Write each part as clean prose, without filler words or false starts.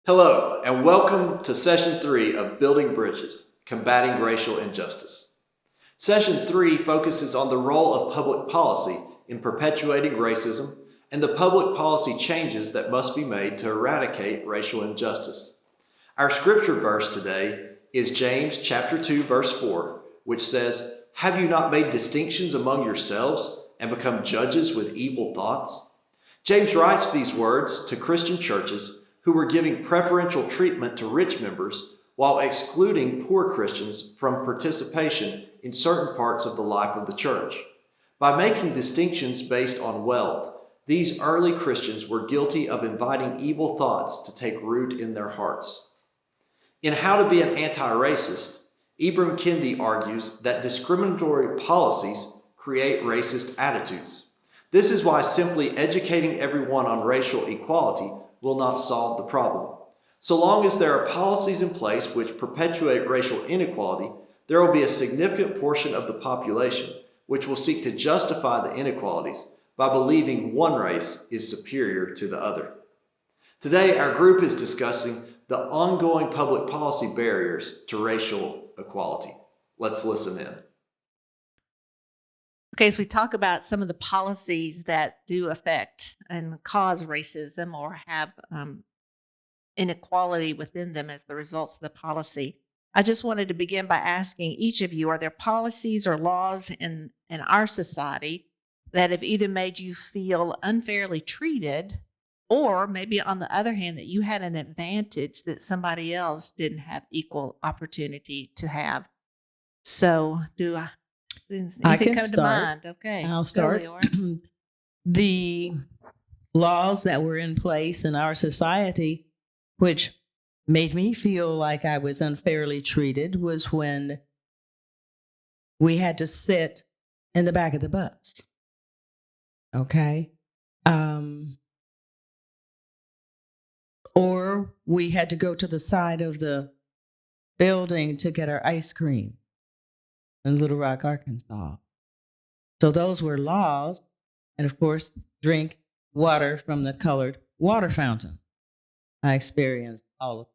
Hello, and welcome to Session 3 of Building Bridges, Combating Racial Injustice. Session 3 focuses on the role of public policy in perpetuating racism and the public policy changes that must be made to eradicate racial injustice. Our scripture verse today is James chapter 2, verse 4, which says, "Have you not made distinctions among yourselves and become judges with evil thoughts?" James writes these words to Christian churches who were giving preferential treatment to rich members while excluding poor Christians from participation in certain parts of the life of the church. By making distinctions based on wealth, these early Christians were guilty of inviting evil thoughts to take root in their hearts. In How to Be an Anti-Racist, Ibram Kendi argues that discriminatory policies create racist attitudes. This is why simply educating everyone on racial equality will not solve the problem. So long as there are policies in place which perpetuate racial inequality, there will be a significant portion of the population which will seek to justify the inequalities by believing one race is superior to the other. Today, our group is discussing the ongoing public policy barriers to racial equality. Let's listen in. Okay, as we talk about some of the policies that do affect and cause racism or have inequality within them as the results of the policy, I just wanted to begin by asking each of you, are there policies or laws in our society that have either made you feel unfairly treated, or maybe on the other hand, that you had an advantage that somebody else didn't have equal opportunity to have? So does I anything can come to start. mind? Okay. I'll Go, start. Leora. The laws that were in place in our society, which made me feel like I was unfairly treated, was when we had to sit in the back of the bus. Okay. Or we had to go to the side of the building to get our ice cream in Little Rock, Arkansas. So those were laws. And of course, drink water from the colored water fountain. I experienced all of it.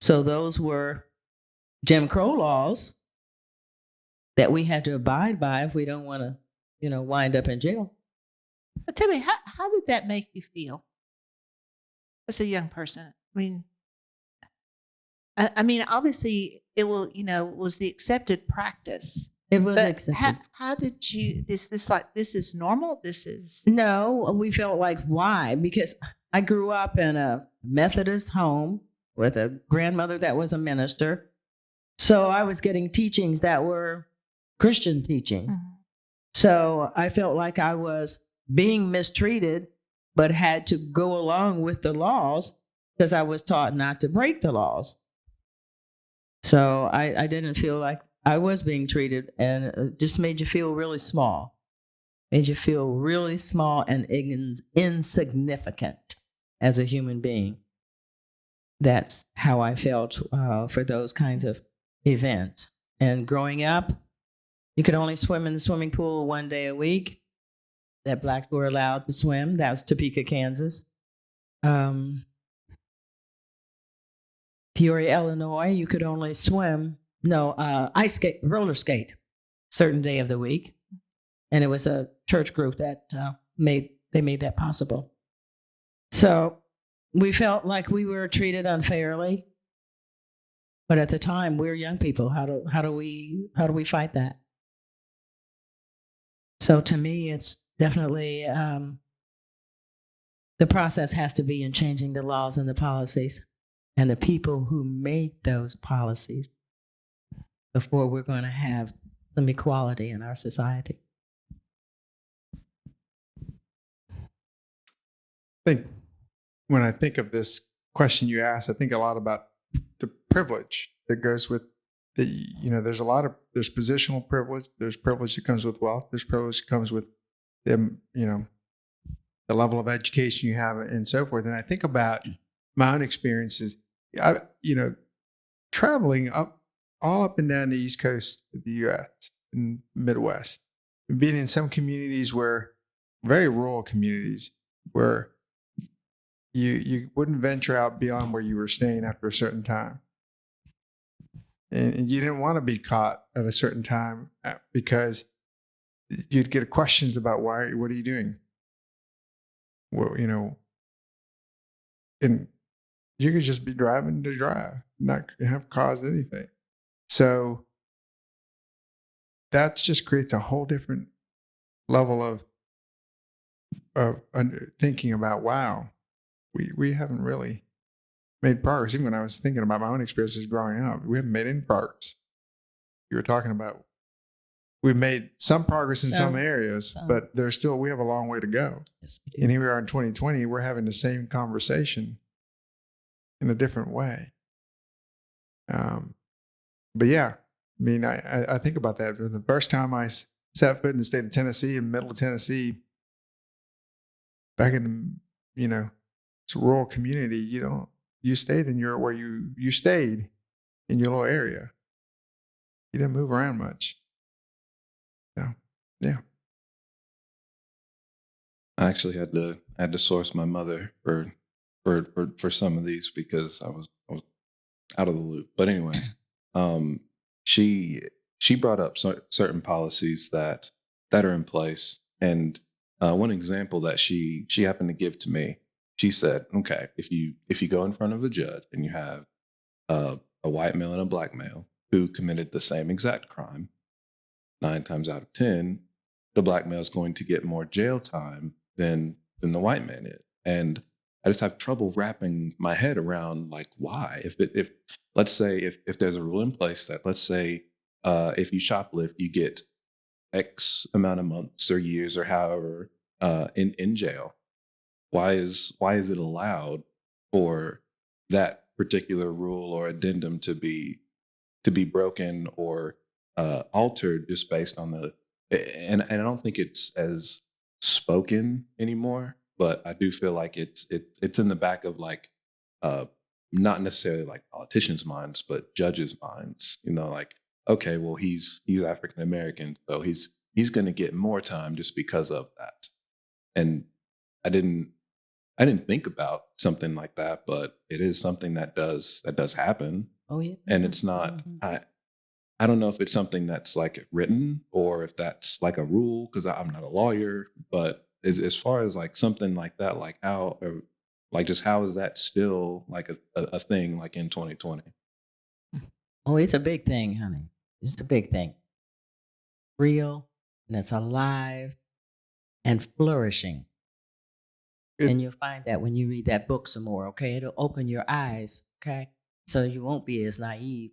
So those were Jim Crow laws that we had to abide by if we don't want to, wind up in jail. But tell me, how did that make you feel as a young person? I mean, obviously, it was the accepted practice. It was But accepted. how did you? Is this like this is normal? This is No, we felt like, why? Because I grew up in a Methodist home with a grandmother that was a minister. So I was getting teachings that were Christian teachings. Mhm. So I felt like I was being mistreated, but had to go along with the laws because I was taught not to break the laws. So I didn't feel like I was being treated, and it just made you feel really small. Made you feel really small and insignificant as a human being. That's how I felt for those kinds of events. And growing up, you could only swim in the swimming pool one day a week that blacks were allowed to swim. That was Topeka, Kansas. Peoria, Illinois, you could only ice skate, roller skate, certain day of the week. And it was a church group that made that possible. So we felt like we were treated unfairly. But at the time, we're young people. How do we fight that? So to me, it's definitely the process has to be in changing the laws and the policies and the people who made those policies before we're going to have some equality in our society. I think when I think of this question you asked, I think a lot about the privilege that goes with there's positional privilege, there's privilege that comes with wealth, there's privilege that comes with the level of education you have and so forth. And I think about my own experiences, traveling all up and down the East Coast of the U.S. and Midwest, and being in some communities very rural communities where you wouldn't venture out beyond where you were staying after a certain time. And you didn't want to be caught at a certain time because you'd get questions about what are you doing? Well, and you could just be driving to drive, not have caused anything. So that just creates a whole different level of thinking about, wow, we haven't really made progress. Even when I was thinking about my own experiences growing up, we haven't made any progress. You were talking about we've made some progress in some areas, but we have a long way to go. Yes, we do. And here we are in 2020, we're having the same conversation in a different way. But yeah, I mean, I think about that. The first time I set foot in the state of Tennessee, in middle of Tennessee, back in, it's a rural community, you stayed where you stayed in your little area. You didn't move around much. So, yeah. I actually had to source my mother for some of these because I was out of the loop. But anyway, she brought up certain policies that are in place, and one example that she happened to give to me, she said, "Okay, if you go in front of a judge and you have a white male and a black male who committed the same exact crime, 9 times out of 10, the black male is going to get more jail time than the white man is." And I just have trouble wrapping my head around, like, why? If let's say if there's a rule in place that, let's say, if you shoplift, you get X amount of months or years or however in jail. Why is it allowed for that particular rule or addendum to be broken or altered just based on and I don't think it's as spoken anymore, but I do feel like it's in the back of, like, not necessarily like politicians' minds, but judges' minds. Like, okay, well, he's African American, so he's going to get more time just because of that. And I didn't think about something like that, but it is something that does happen. Oh, yeah. And it's not, Mhm. I don't know if it's something that's like written or if that's like a rule, because I'm not a lawyer, but as far as like something like that, like how, or like just how is that still like a thing like in 2020? Oh, it's a big thing, honey. It's a big thing. Real, and it's alive and flourishing. And you'll find that when you read that book some more, okay? It'll open your eyes, okay? So you won't be as naive.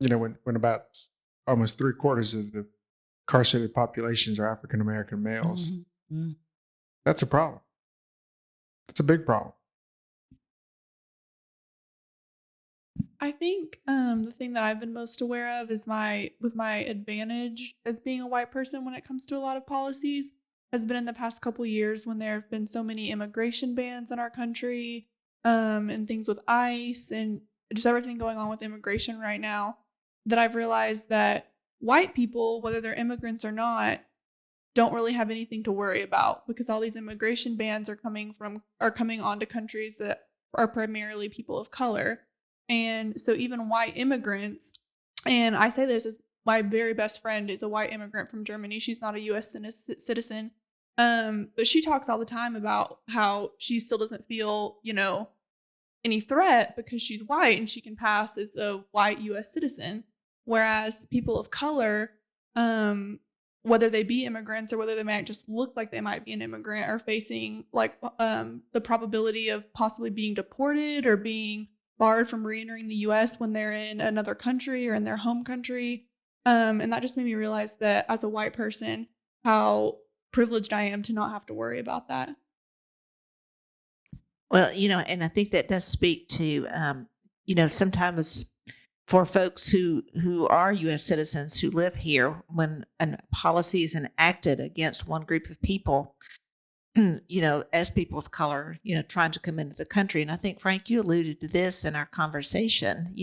When about almost 3/4 of the incarcerated populations are African American males, Mhm. that's a problem. That's a big problem. I think the thing that I've been most aware of is my advantage as being a white person when it comes to a lot of policies has been in the past couple years when there have been so many immigration bans in our country, and things with ICE and just everything going on with immigration right now, that I've realized that white people, whether they're immigrants or not, don't really have anything to worry about because all these immigration bans are coming onto countries that are primarily people of color. And so even white immigrants, and I say this as my very best friend is a white immigrant from Germany. She's not a US citizen. But she talks all the time about how she still doesn't feel, any threat because she's white and she can pass as a white US citizen. Whereas people of color, whether they be immigrants or whether they might just look like they might be an immigrant, are facing like the probability of possibly being deported or being barred from re-entering the US when they're in another country or in their home country. And that just made me realize that as a white person, how privileged I am to not have to worry about that. Well, and I think that does speak to, sometimes for folks who are U.S. citizens who live here, when a policy is enacted against one group of people, as people of color, trying to come into the country. And I think, Frank, you alluded to this in our conversation,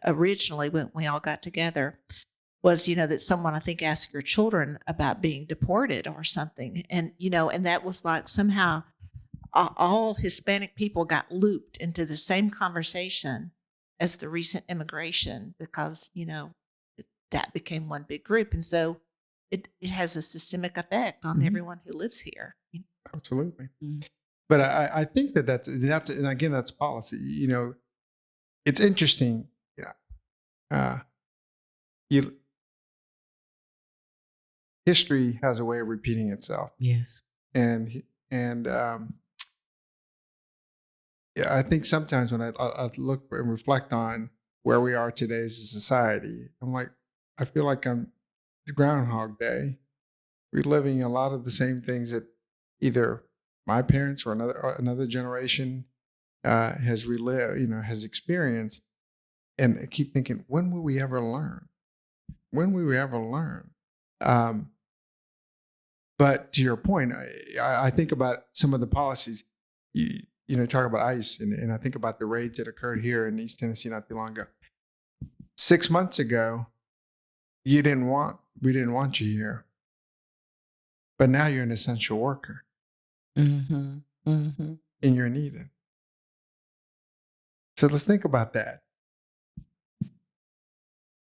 originally when we all got together, was, that someone, I think, asked your children about being deported or something. And, and that was like somehow all Hispanic people got looped into the same conversation as the recent immigration because, that became one big group. And so it has a systemic effect on Mhm. everyone who lives here. Absolutely. Mhm. But I think that's, and again, that's policy. It's interesting. Yeah. You, history has a way of repeating itself. Yes. And yeah, I think sometimes when I look and reflect on where we are today as a society, I feel like I'm the Groundhog Day, reliving a lot of the same things that either my parents or another generation has relived, has experienced. And I keep thinking, when will we ever learn? When will we ever learn? But to your point, I think about some of the policies. Talk about ICE, and I think about the raids that occurred here in East Tennessee not too long ago. 6 months ago, we didn't want you here, but now you're an essential worker, Mm-hmm. Mm-hmm. and you're needed. So let's think about that.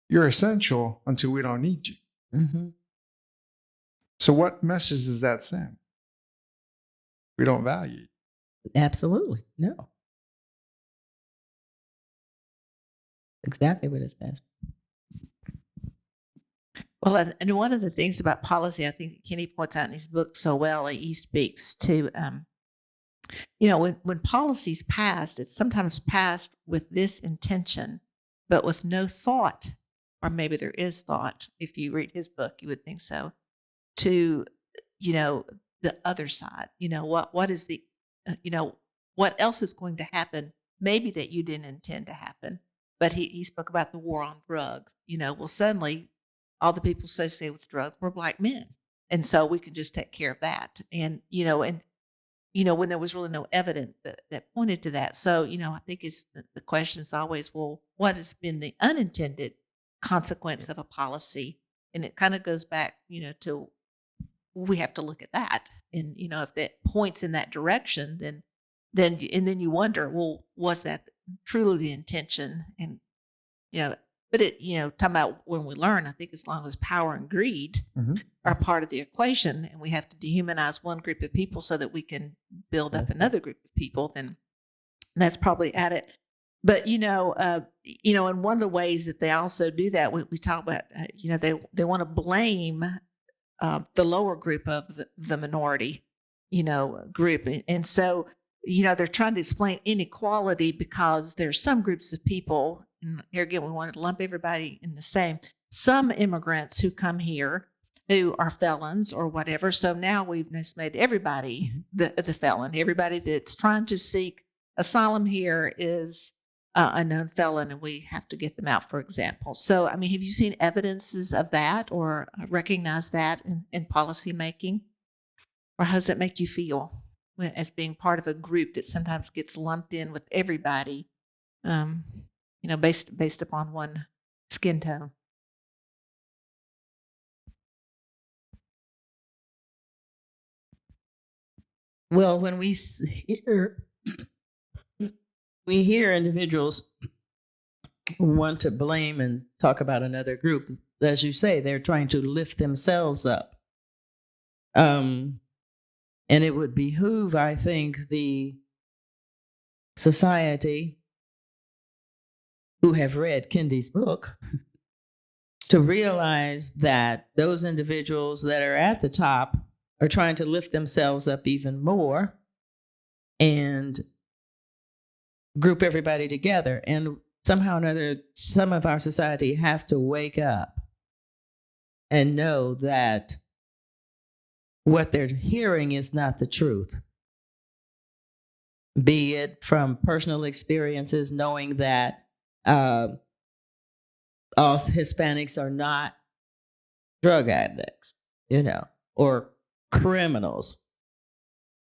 You're essential until we don't need you. Mm-hmm. So what message does that send? We don't value you. Absolutely. No. Exactly what it says. Well, and one of the things about policy, I think Kenny points out in his book so well, he speaks to, when policy's passed, it's sometimes passed with this intention, but with no thought, or maybe there is thought. If you read his book, you would think so. To, the other side, what is the, what else is going to happen? Maybe that you didn't intend to happen. But he spoke about the war on drugs. Well, suddenly all the people associated with drugs were black men. And so we could just take care of that. And, when there was really no evidence that pointed to that. So, I think it's the question is always, well, what has been the unintended consequence of a policy? And it kind of goes back, to we have to look at that. And, if that points in that direction, then you wonder, well, was that truly the intention? And, but talking about when we learn, I think as long as power and greed Mm-hmm. are part of the equation and we have to dehumanize one group of people so that we can build up another group of people, then that's probably at it. But, and one of the ways that they also do that, we talk about, they want to blame the lower group of the minority, group. And so, they're trying to explain inequality because there's some groups of people, and here again, we want to lump everybody in the same, some immigrants who come here who are felons or whatever. So now we've just made everybody the felon. Everybody that's trying to seek asylum here is a known felon, and we have to get them out, for example. So, have you seen evidences of that or recognize that in policy making? Or how does that make you feel as being part of a group that sometimes gets lumped in with everybody, based upon one skin tone? Well, when we hear individuals want to blame and talk about another group, as you say, they're trying to lift themselves up. And it would behoove, I think, the society who have read Kendi's book to realize that those individuals that are at the top are trying to lift themselves up even more and group everybody together. And somehow or another, some of our society has to wake up and know that what they're hearing is not the truth. Be it from personal experiences, knowing that all Hispanics are not drug addicts, or criminals.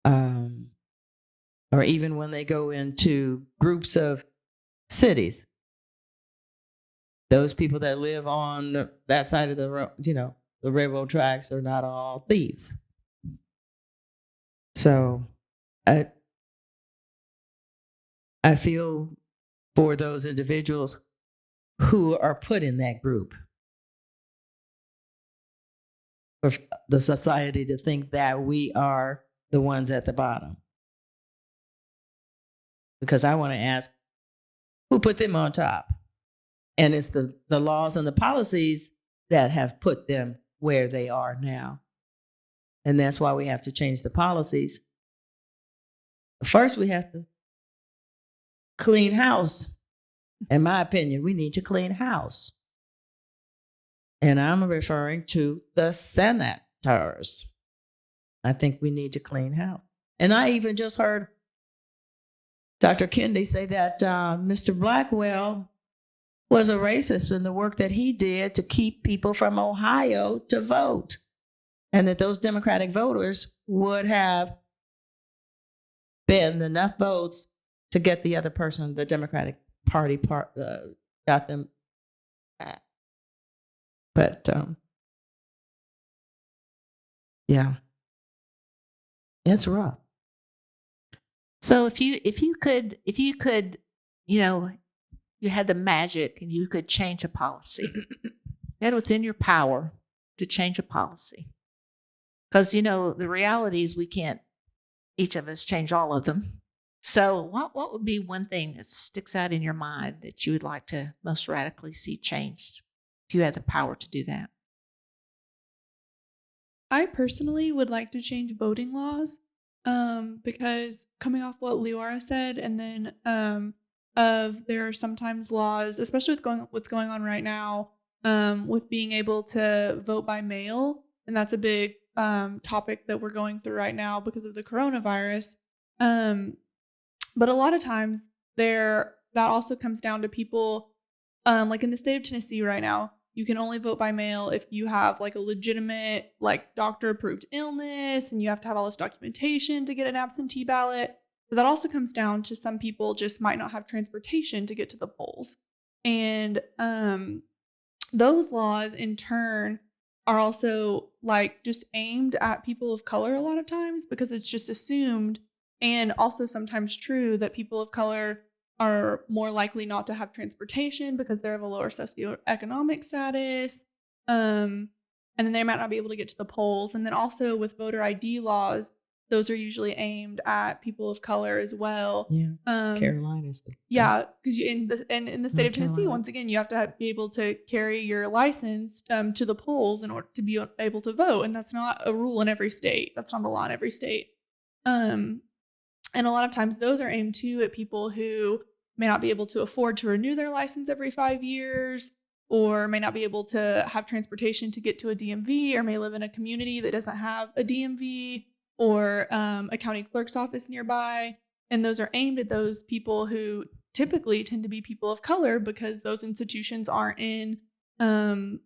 Or even when they go into groups of cities, those people that live on that side of the road, the railroad tracks are not all thieves. So I feel for those individuals who are put in that group, for the society to think that we are the ones at the bottom. Because I want to ask, who put them on top? And it's the laws and the policies that have put them where they are now. And that's why we have to change the policies. First, we have to clean house. In my opinion, we need to clean house. And I'm referring to the senators. I think we need to clean house. And I even just heard Dr. Kendi say that Mr. Blackwell was a racist in the work that he did to keep people from Ohio to vote. And that those Democratic voters would have been enough votes to get the other person, the Democratic Party got them back. But yeah, it's rough. So if you could, you had the magic and you could change a policy, you had within your power to change a policy. Because, the reality is we can't, each of us, change all of them. So what would be one thing that sticks out in your mind that you would like to most radically see changed if you had the power to do that? I personally would like to change voting laws, because coming off what Leora said, and then there are sometimes laws, especially with what's going on right now, with being able to vote by mail, and that's a big topic that we're going through right now because of the coronavirus. But a lot of times that also comes down to people, like in the state of Tennessee right now, you can only vote by mail if you have like a legitimate, like doctor approved illness, and you have to have all this documentation to get an absentee ballot. But that also comes down to some people just might not have transportation to get to the polls. And those laws in turn are also like just aimed at people of color a lot of times, because it's just assumed, and also sometimes true, that people of color are more likely not to have transportation because they're of a lower socioeconomic status. And then they might not be able to get to the polls. And then also with voter ID laws, those are usually aimed at people of color as well. Yeah, Carolinas. Yeah, because in the state of Tennessee, Carolina. once again, you have to be able to carry your license to the polls in order to be able to vote, and that's not a rule in every state. That's not the law in every state. And a lot of times, those are aimed too at people who may not be able to afford to renew their license every 5 years, or may not be able to have transportation to get to a DMV, or may live in a community that doesn't have a DMV or a county clerk's office nearby. And those are aimed at those people who typically tend to be people of color, because those institutions aren't in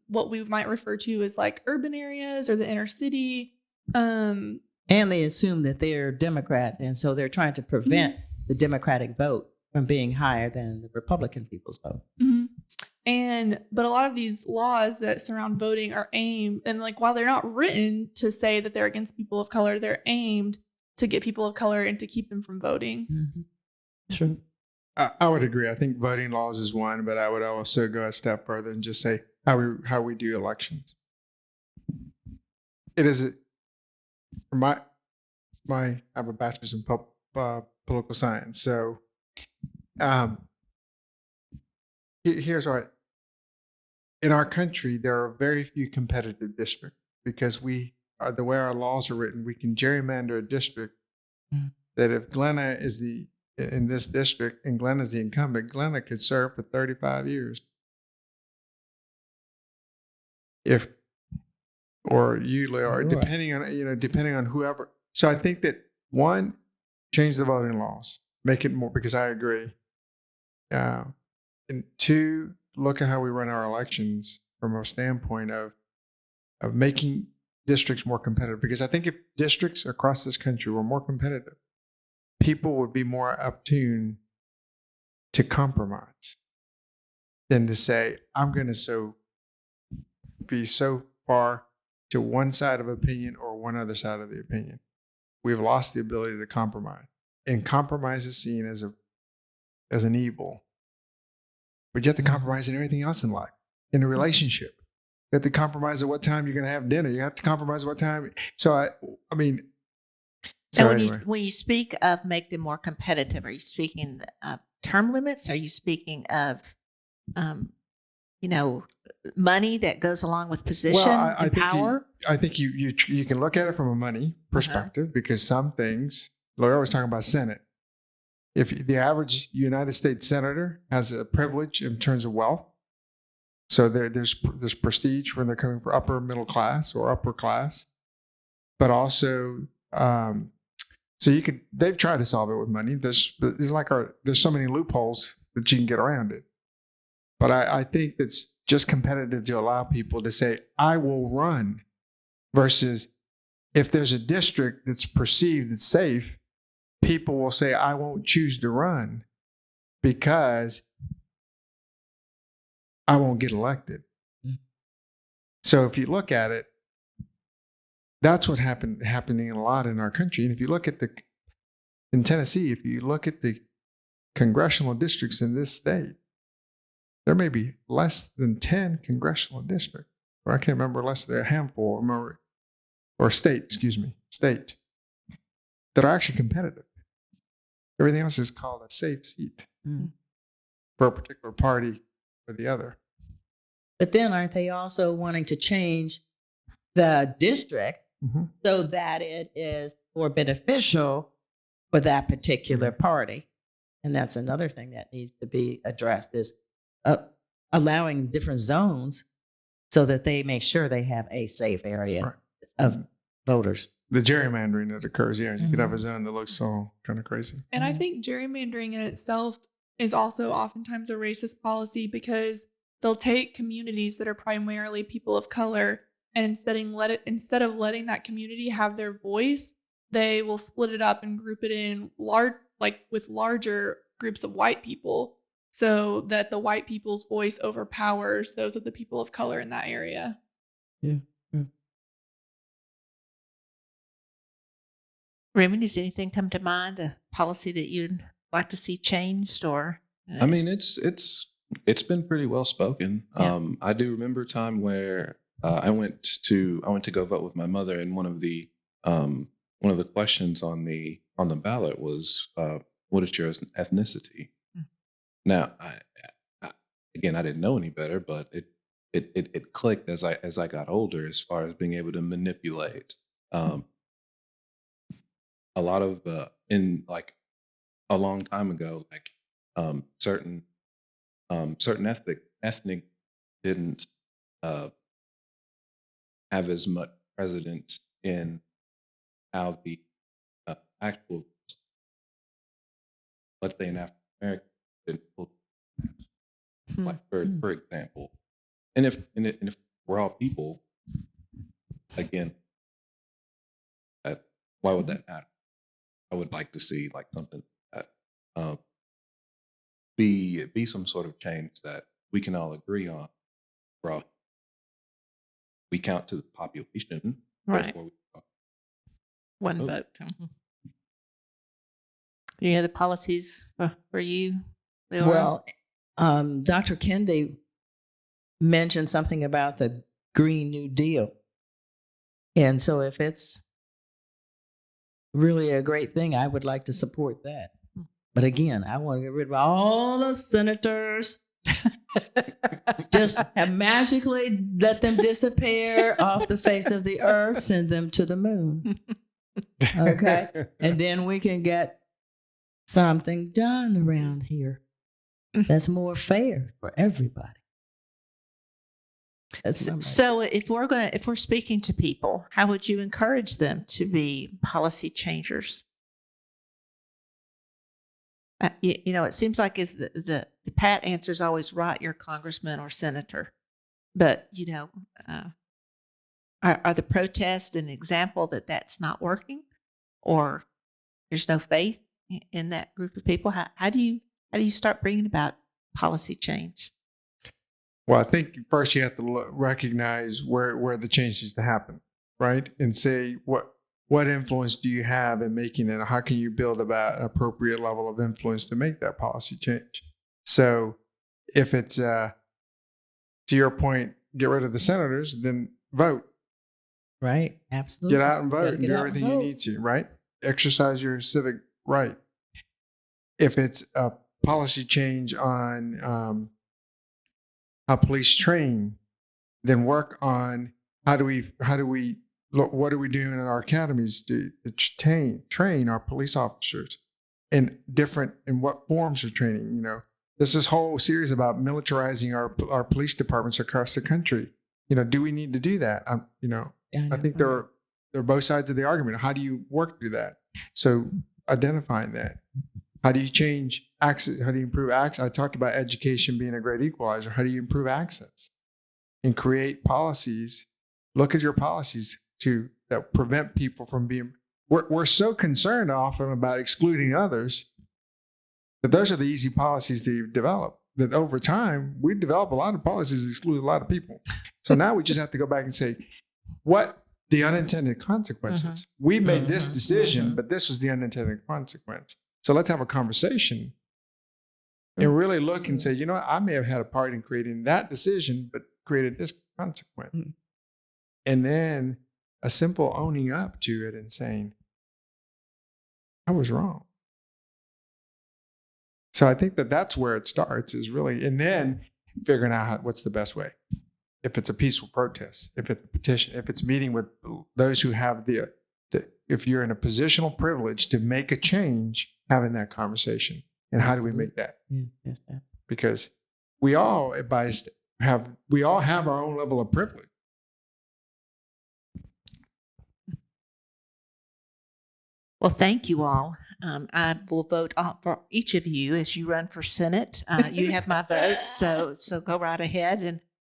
what we might refer to as like urban areas or the inner city. And they assume that they're Democrats, and so they're trying to prevent the Democratic vote from being higher than the Republican people's vote. Mm-hmm. But a lot of these laws that surround voting are aimed, and like while they're not written to say that they're against people of color, they're aimed to get people of color and to keep them from voting. Mm-hmm. True. I would agree. I think voting laws is one, but I would also go a step further and just say how we do elections. It is I have a bachelor's in political science, so here's what. In our country, there are very few competitive districts, because the way our laws are written, we can gerrymander a district that if Glenna is in this district and Glenna's the incumbent, Glenna could serve for 35 years. Or depending on whoever. So I think that one, change the voting laws, make it more, because I agree. And two, look at how we run our elections from a standpoint of making districts more competitive. Because I think if districts across this country were more competitive, people would be more uptune to compromise than to say, I'm going to be so far to one side of opinion or one other side of the opinion. We've lost the ability to compromise. And compromise is seen as as an evil. But you have to compromise in everything else in life, in a relationship. You have to compromise at what time you're going to have dinner. You have to compromise what time. So I mean, so And anyway. when you speak of make them more competitive, are you speaking of term limits? Are you speaking of, money that goes along with position and power? I think you can look at it from a money perspective because some things, Laura was talking about Senate. If the average United States senator has a privilege in terms of wealth, so there's prestige when they're coming from upper middle class or upper class, but also they've tried to solve it with money. There's so many loopholes that you can get around it. But I think that's just competitive to allow people to say, I will run, versus if there's a district that's perceived as safe, people will say, I won't choose to run because I won't get elected. So if you look at it, that's what happening a lot in our country. And if you look at in Tennessee, if you look at the congressional districts in this state, there may be less than 10 congressional districts, or I can't remember, less than a handful, or state, that are actually competitive. Everything else is called a safe seat for a particular party or the other. But then aren't they also wanting to change the district so that it is more beneficial for that particular party? And that's another thing that needs to be addressed, is allowing different zones so that they make sure they have a safe area of voters. The gerrymandering that occurs, you could have a zone that looks so kind of crazy. And I think gerrymandering in itself is also oftentimes a racist policy, because they'll take communities that are primarily people of color, and instead of letting that community have their voice, they will split it up and group it in with larger groups of white people, so that the white people's voice overpowers those of the people of color in that area. Yeah. Raymond, does anything come to mind, a policy that you'd like to see changed, or? I mean, it's been pretty well spoken. Yeah. I do remember a time where I went to go vote with my mother, and one of the questions on the ballot was, what is your ethnicity? Now, I didn't know any better, but it clicked as I got older, as far as being able to manipulate a lot of a long time ago, certain ethnic didn't have as much precedence in how the actual, let's say, an African American didn't vote. For example, and if we're all people, again, why would that matter? I would like to see something that be some sort of change that we can all agree on. We count to the population, Right. One vote. vote. Any other policies for you, Leora? Well, Dr. Kendi mentioned something about the Green New Deal. And so if it's really a great thing, I would like to support that. But again, I want to get rid of all the senators. Just magically let them disappear off the face of the earth, send them to the moon. Okay? And then we can get something done around here that's more fair for everybody. So if we're speaking to people, how would you encourage them to be policy changers? It seems like the pat answer is always write your congressman or senator, but are the protests an example that that's not working, or there's no faith in that group of people? How do you start bringing about policy change? Well, I think first you have to recognize where the change needs to happen, right? And say what influence do you have in making it? How can you build about an appropriate level of influence to make that policy change? So if it's, to your point, get rid of the senators, then vote. Right. Absolutely. Get out and vote Gotta and get do out and everything you vote. need to, right? Exercise your civic right. If it's a policy change on how police train, then work on how do we look, what are we doing in our academies to train our police officers in what forms of training? You know, there's this whole series about militarizing our police departments across the country. You know, do we need to do that? I think there are both sides of the argument. How do you work through that? So identifying that. How do you change access? How do you improve access? I talked about education being a great equalizer. How do you improve access and create policies? Look at your policies that prevent people from being. We're so concerned often about excluding others that those are the easy policies to develop. That over time we develop a lot of policies that exclude a lot of people. So now we just have to go back and say, what the unintended consequences? We made this decision, but this was the unintended consequence. So let's have a conversation and really look and say, you know what, I may have had a part in creating that decision, but created this consequence. And then a simple owning up to it and saying, I was wrong. So I think that's where it starts, is really, and then figuring out what's the best way. If it's a peaceful protest, if it's a petition, if it's meeting with those who have if you're in a positional privilege to make a change, having that conversation. And how do we make that? Yes, sir. Because we all have our own level of privilege. Well, thank you all. I will vote for each of you as you run for Senate. You have my vote, so go right ahead.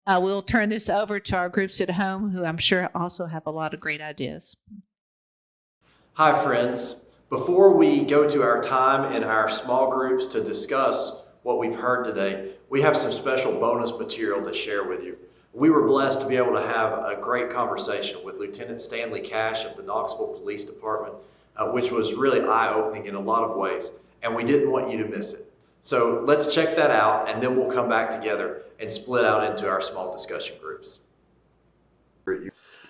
And we'll turn this over to our groups at home, who I'm sure also have a lot of great ideas. Hi, friends. Before we go to our time in our small groups to discuss what we've heard today, we have some special bonus material to share with you. We were blessed to be able to have a great conversation with Lieutenant Stanley Cash of the Knoxville Police Department, which was really eye-opening in a lot of ways, and we didn't want you to miss it. So let's check that out, and then we'll come back together and split out into our small discussion groups.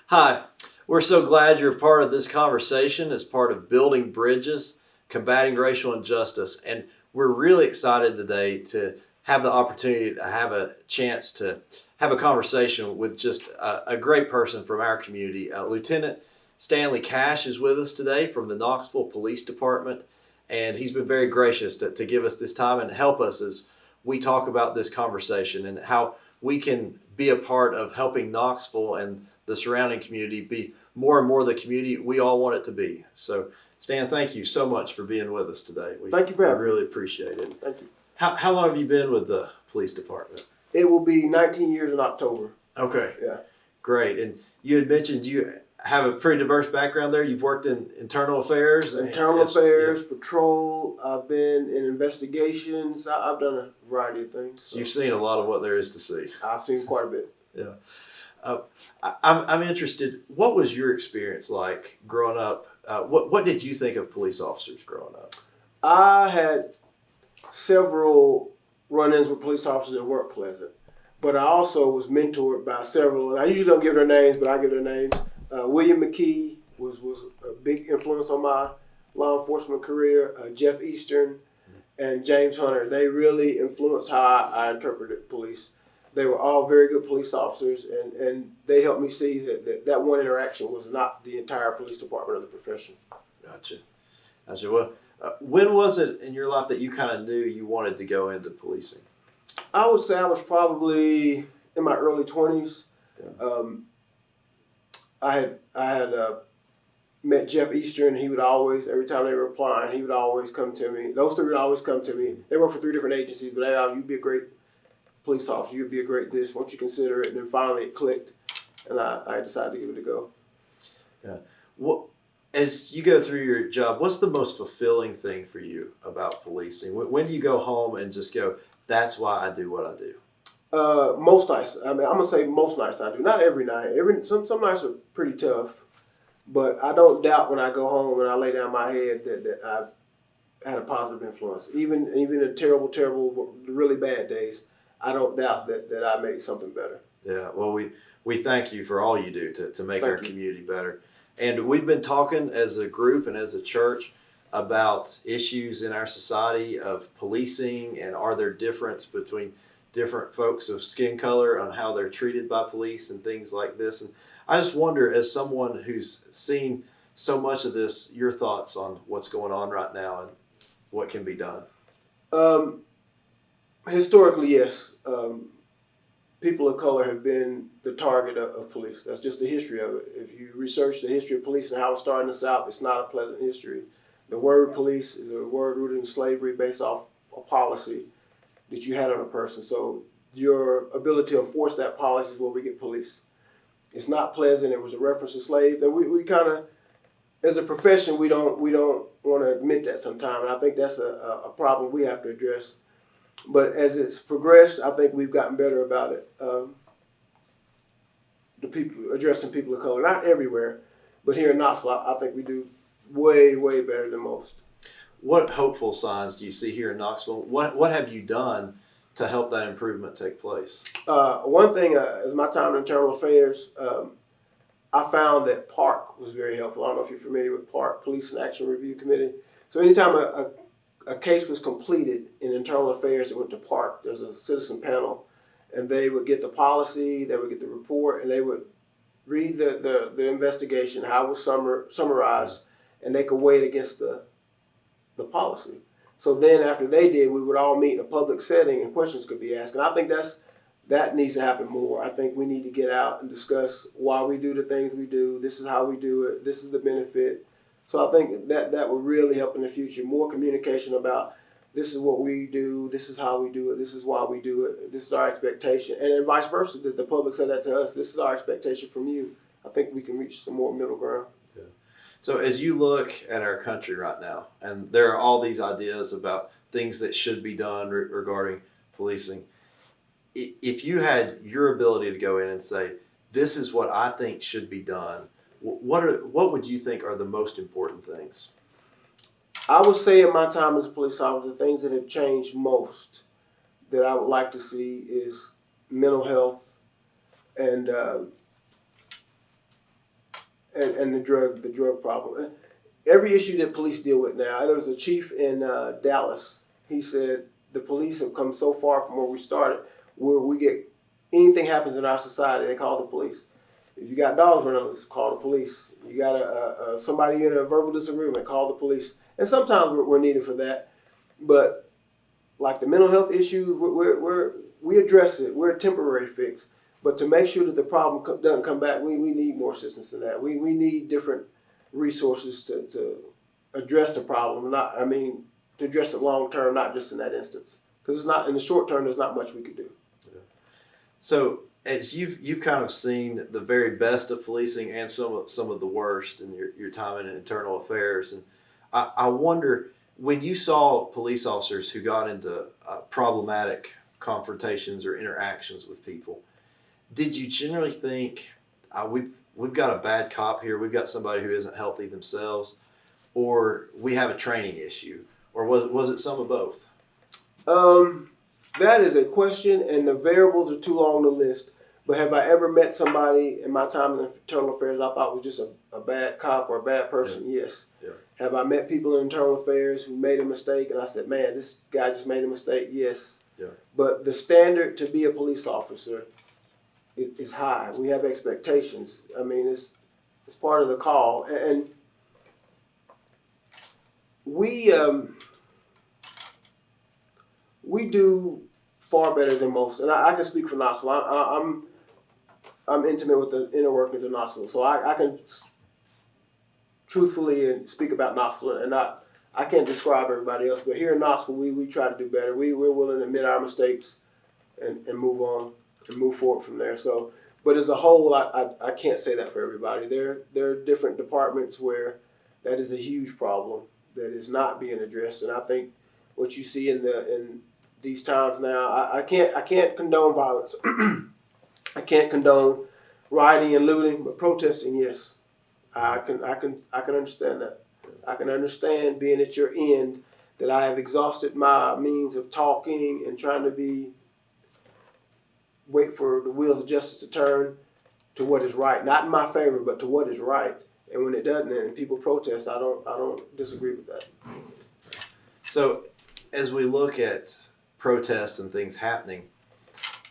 Hi, we're so glad you're a part of this conversation as part of Building Bridges, Combating Racial Injustice, and we're really excited today to have the opportunity to have a chance to have a conversation with just a great person from our community. Lieutenant Stanley Cash is with us today from the Knoxville Police Department, and he's been very gracious to give us this time and help us as we talk about this conversation and how we can be a part of helping Knoxville and the surrounding community be more and more the community we all want it to be. So, Stan, thank you so much for being with us today. Thank you for having me. We really appreciate it. Thank you. How long have you been with the police department? It will be 19 years in October. Okay. Yeah. Great. And you had mentioned you have a pretty diverse background there. You've worked in internal affairs. Internal affairs, patrol. I've been in investigations. I've done a variety of things. So you've seen a lot of what there is to see. I've seen quite a bit. Yeah. I'm interested. What was your experience like growing up? What did you think of police officers growing up? I had several run-ins with police officers that weren't pleasant, but I also was mentored by several, and I usually don't give their names, but I give their names. William McKee was a big influence on my law enforcement career. Jeff Eastern and James Hunter, they really influenced how I interpreted police. They were all very good police officers, and they helped me see that one interaction was not the entire police department of the profession. Gotcha. Well, when was it in your life that you kind of knew you wanted to go into policing? I would say I was probably in my early 20s. Yeah. I had met Jeff Eastern. He would always, every time they were applying, he would always come to me. Those three would always come to me. They work for 3 different agencies, but you'd be a great police officer. You'd be a great this. Won't you consider it? And then finally it clicked, and I decided to give it a go. Yeah. What, as you go through your job, what's the most fulfilling thing for you about policing? When do you go home and just go, that's why I do what I do? Most nights. I mean, I'm gonna say most nights I do. Not every night. Some nights are pretty tough, But I don't doubt when I go home and I lay down my head that I had a positive influence. Even in terrible, really bad days, I don't doubt that I made something better. Yeah, well, we thank you for all you do to make our Thank you. community better. And we've been talking as a group and as a church about issues in our society of policing and are there difference between different folks of skin color on how they're treated by police and things like this. And I just wonder, as someone who's seen so much of this, your thoughts on what's going on right now and what can be done. Historically, yes. People of color have been the target of police. That's just the history of it. If you research the history of police and how it started in the South, it's not a pleasant history. The word police is a word rooted in slavery based off a policy that you had on a person. So your ability to enforce that policy is where we get police. It's not pleasant. It was a reference to slaves. And we kind of, as a profession, we don't want to admit that sometimes. And I think that's a problem we have to address. But as it's progressed, I think we've gotten better about it. The people addressing people of color, not everywhere, but here in Knoxville, I think we do way better than most. What hopeful signs do you see here in Knoxville? What have you done to help that improvement take place? One thing is my time in internal affairs. I found that PARC was very helpful. I don't know if you're familiar with PARC, Police and Action Review Committee. So anytime a case was completed in internal affairs, it went to PARC. There's a citizen panel, and they would get the policy, they would get the report, and they would read the investigation, how it was summarized, and they could weigh it against the policy. So then after they did, we would all meet in a public setting and questions could be asked. And I think that needs to happen more. I think we need to get out and discuss why we do the things we do. This is how we do it. This is the benefit. So I think that would really help in the future. More communication about this is what we do, this is how we do it, this is why we do it, this is our expectation. And then vice versa, that the public said that to us, this is our expectation from you. I think we can reach some more middle ground. Yeah. So as you look at our country right now, and there are all these ideas about things that should be done regarding policing, if you had your ability to go in and say, this is what I think should be done, what would you think are the most important things? I would say in my time as a police officer, the things that have changed most that I would like to see is mental health and the drug problem. Every issue that police deal with now. There was a chief in Dallas. He said the police have come so far from where we started, where we get anything happens in our society, they call the police. If you got dogs running loose, call the police. You got somebody in a verbal disagreement, call the police. And sometimes we're needed for that, but like the mental health issues, we address it. We're a temporary fix, but to make sure that the problem doesn't come back, we need more assistance in that. We need different resources to address the problem. To address it long term, not just in that instance, because it's not in the short term. There's not much we could do. Yeah. So as you've kind of seen the very best of policing and some of the worst in your time in internal affairs, and I wonder, when you saw police officers who got into problematic confrontations or interactions with people, did you generally think, we've got a bad cop here, we've got somebody who isn't healthy themselves, or we have a training issue, or was it some of both? That is a question, and the variables are too long to list. But have I ever met somebody in my time in internal affairs I thought was just a bad cop or a bad person? Yeah. Yes. Yeah. Have I met people in internal affairs who made a mistake and I said, man, this guy just made a mistake? Yes. Yeah. But the standard to be a police officer is high. We have expectations. I mean, it's part of the call. And we do far better than most. And I can speak for Knoxville. I'm intimate with the inner workings of Knoxville, so I can truthfully speak about Knoxville, and I can't describe everybody else. But here in Knoxville, we try to do better. We're willing to admit our mistakes and move on and move forward from there. So, but as a whole, I can't say that for everybody. There are different departments where that is a huge problem that is not being addressed, and I think what you see in these times now, I can't condone violence. I can't condone rioting and looting, but protesting, yes, I can understand that. I can understand being at your end that I have exhausted my means of talking and trying to wait for the wheels of justice to turn to what is right, not in my favor, but to what is right. And when it doesn't, and people protest, I don't disagree with that. So, as we look at protests and things happening,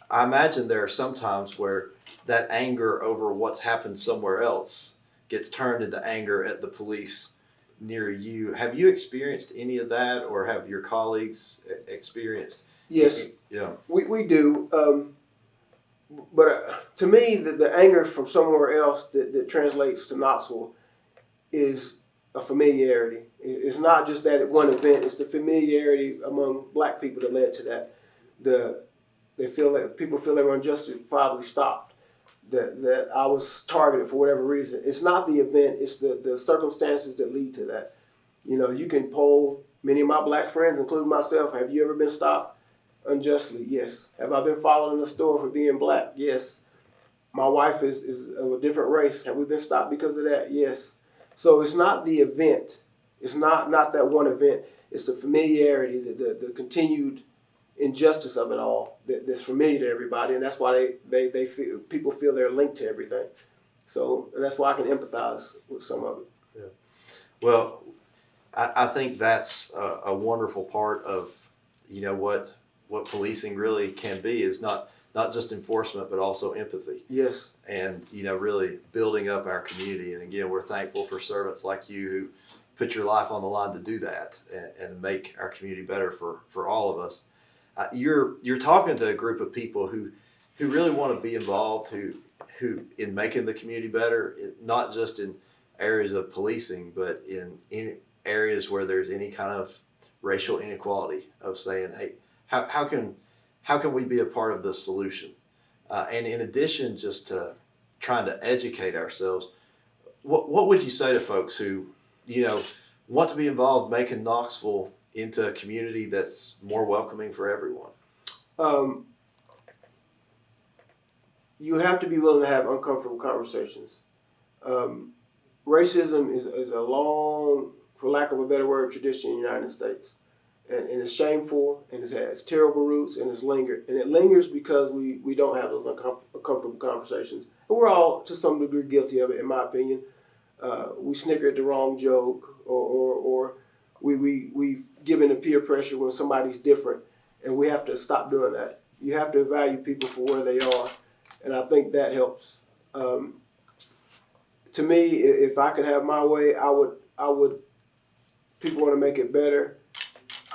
I imagine there are some times where that anger over what's happened somewhere else gets turned into anger at the police near you. Have you experienced any of that, or have your colleagues experienced? Yes, Yeah. we do. But to me, the anger from somewhere else that translates to Knoxville is a familiarity. It's not just that one event; it's the familiarity among Black people that led to that. They feel that people feel they were unjustifiably stopped. That I was targeted for whatever reason. It's not the event; it's the circumstances that lead to that. You know, you can poll many of my Black friends, including myself. Have you ever been stopped unjustly? Yes. Have I been followed in the store for being Black? Yes. My wife is of a different race. Have we been stopped because of that? Yes. So it's not the event. It's not that one event. It's the familiarity, the continued injustice of it all that's familiar to everybody, and that's why they feel, people feel they're linked to everything. So that's why I can empathize with some of it. Yeah. Well, I think that's a wonderful part of, what policing really can be, is not just enforcement, but also empathy. Yes. And, really building up our community. And again, we're thankful for servants like you who put your life on the line to do that and make our community better for all of us. You're talking to a group of people who really want to be involved, who in making the community better, not just in areas of policing, but in areas where there's any kind of racial inequality, of saying, hey, how can we be a part of the solution? And in addition, just to trying to educate ourselves, what would you say to folks who, want to be involved making Knoxville into a community that's more welcoming for everyone? You have to be willing to have uncomfortable conversations. Racism is a long, for lack of a better word, tradition in the United States. And it's shameful, and it has terrible roots, and it's lingered. And it lingers because we don't have those uncomfortable conversations. And we're all, to some degree, guilty of it, in my opinion. We snicker at the wrong joke, or we've given a peer pressure when somebody's different, and we have to stop doing that. You have to value people for where they are, and I think that helps. To me, if I could have my way, I would. People want to make it better.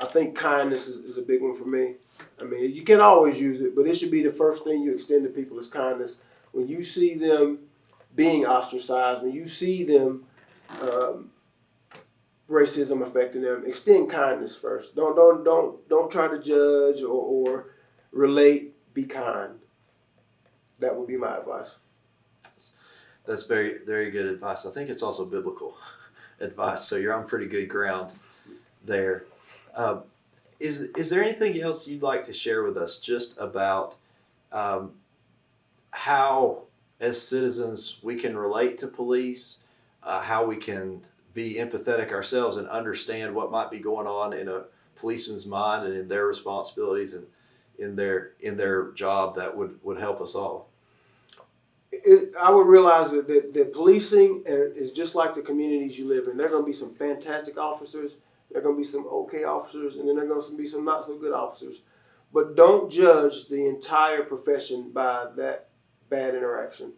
I think kindness is a big one for me. I mean, you can always use it, but it should be the first thing you extend to people is kindness. When you see them being ostracized, when you see them racism affecting them, extend kindness first. Don't try to judge or relate. Be kind. That would be my advice. That's very, very good advice. I think it's also biblical advice. So you're on pretty good ground there. Is there anything else you'd like to share with us just about how, as citizens, we can relate to police, how we can be empathetic ourselves and understand what might be going on in a policeman's mind and in their responsibilities and in their job that would help us all? I would realize that policing is just like the communities you live in. There are going to be some fantastic officers, there are going to be some okay officers, and then there are going to be some not so good officers. But don't judge the entire profession by that bad interaction.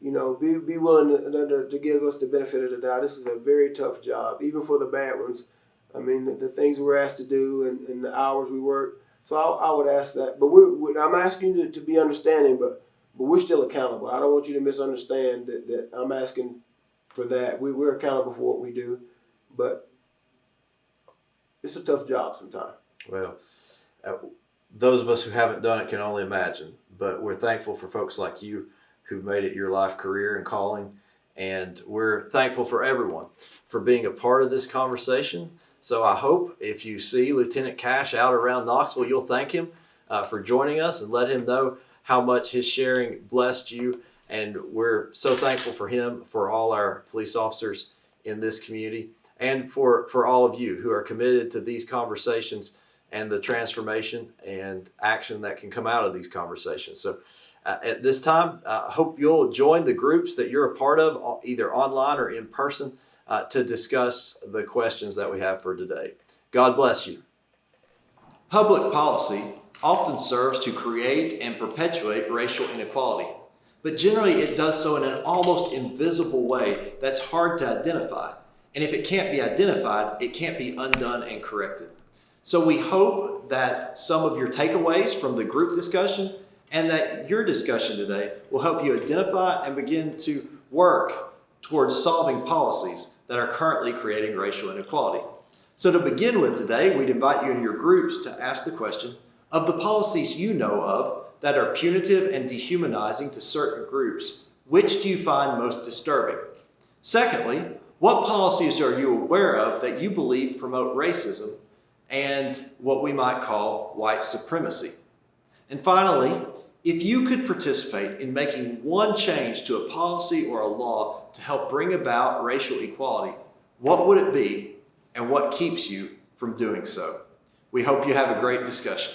You know, be willing to give us the benefit of the doubt. This is a very tough job, even for the bad ones. I mean, the things we're asked to do and the hours we work. So I would ask that. But I'm asking you to be understanding, but we're still accountable. I don't want you to misunderstand that I'm asking for that. We're accountable for what we do, but it's a tough job sometimes. Well, those of us who haven't done it can only imagine, but we're thankful for folks like you who've made it your life career and calling, and we're thankful for everyone for being a part of this conversation. So I hope if you see Lieutenant Cash out around Knoxville, you'll thank him for joining us and let him know how much his sharing blessed you And we're so thankful for him, for all our police officers in this community, and for all of you who are committed to these conversations and the transformation and action that can come out of these conversations. So at this time, I hope you'll join the groups that you're a part of, either online or in person, to discuss the questions that we have for today. God bless you. Public policy often serves to create and perpetuate racial inequality, but generally it does so in an almost invisible way that's hard to identify. And if it can't be identified, it can't be undone and corrected. So we hope that some of your takeaways from the group discussion and that your discussion today will help you identify and begin to work towards solving policies that are currently creating racial inequality. So to begin with today, we'd invite you in your groups to ask the question, of the policies you know of that are punitive and dehumanizing to certain groups, which do you find most disturbing? Secondly, what policies are you aware of that you believe promote racism and what we might call white supremacy? And finally, if you could participate in making one change to a policy or a law to help bring about racial equality, what would it be and what keeps you from doing so? We hope you have a great discussion.